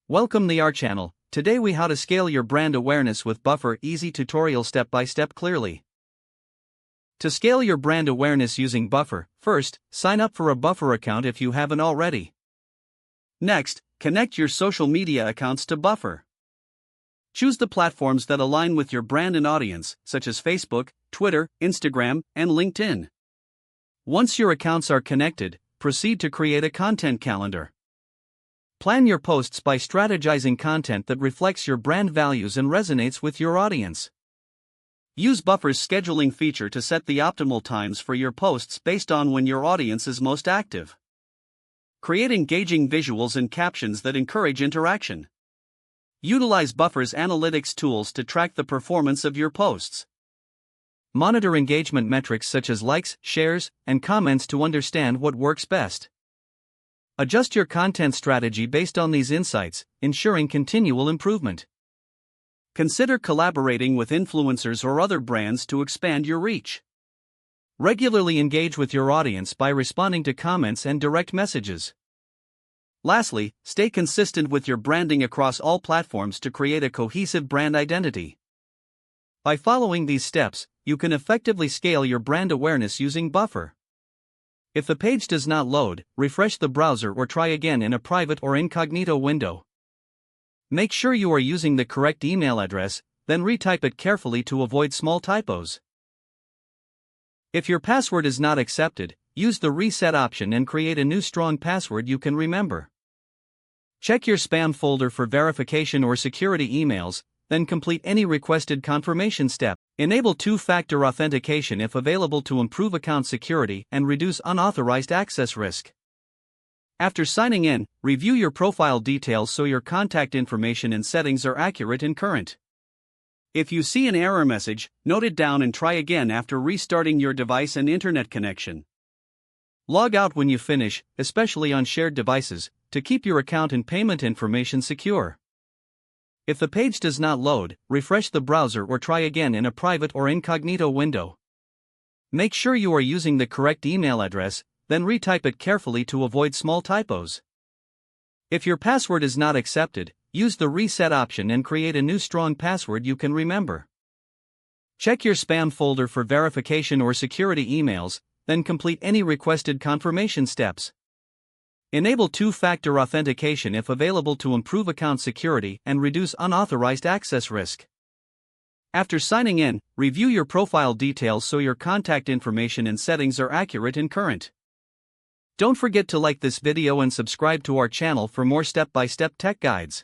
Welcome to our channel. Today we how to scale your brand awareness with Buffer easy tutorial step by step clearly. To scale your brand awareness using Buffer, first, sign up for a Buffer account if you haven't already. Next, connect your social media accounts to Buffer. Choose the platforms that align with your brand and audience, such as Facebook, Twitter, Instagram, and LinkedIn. Once your accounts are connected, proceed to create a content calendar. Plan your posts by strategizing content that reflects your brand values and resonates with your audience. Use Buffer's scheduling feature to set the optimal times for your posts based on when your audience is most active. Create engaging visuals and captions that encourage interaction. Utilize Buffer's analytics tools to track the performance of your posts. Monitor engagement metrics such as likes, shares, and comments to understand what works best. Adjust your content strategy based on these insights, ensuring continual improvement. Consider collaborating with influencers or other brands to expand your reach. Regularly engage with your audience by responding to comments and direct messages. Lastly, stay consistent with your branding across all platforms to create a cohesive brand identity. By following these steps, you can effectively scale your brand awareness using Buffer. If the page does not load, refresh the browser or try again in a private or incognito window. Make sure you are using the correct email address, then retype it carefully to avoid small typos. If your password is not accepted, use the reset option and create a new strong password you can remember. Check your spam folder for verification or security emails, then complete any requested confirmation step. Enable two-factor authentication if available to improve account security and reduce unauthorized access risk. After signing in, review your profile details so your contact information and settings are accurate and current. If you see an error message, note it down and try again after restarting your device and internet connection. Log out when you finish, especially on shared devices, to keep your account and payment information secure. If the page does not load, refresh the browser or try again in a private or incognito window. Make sure you are using the correct email address, then retype it carefully to avoid small typos. If your password is not accepted, use the reset option and create a new strong password you can remember. Check your spam folder for verification or security emails, then complete any requested confirmation steps. Enable two-factor authentication if available to improve account security and reduce unauthorized access risk. After signing in, review your profile details so your contact information and settings are accurate and current. Don't forget to like this video and subscribe to our channel for more step-by-step tech guides.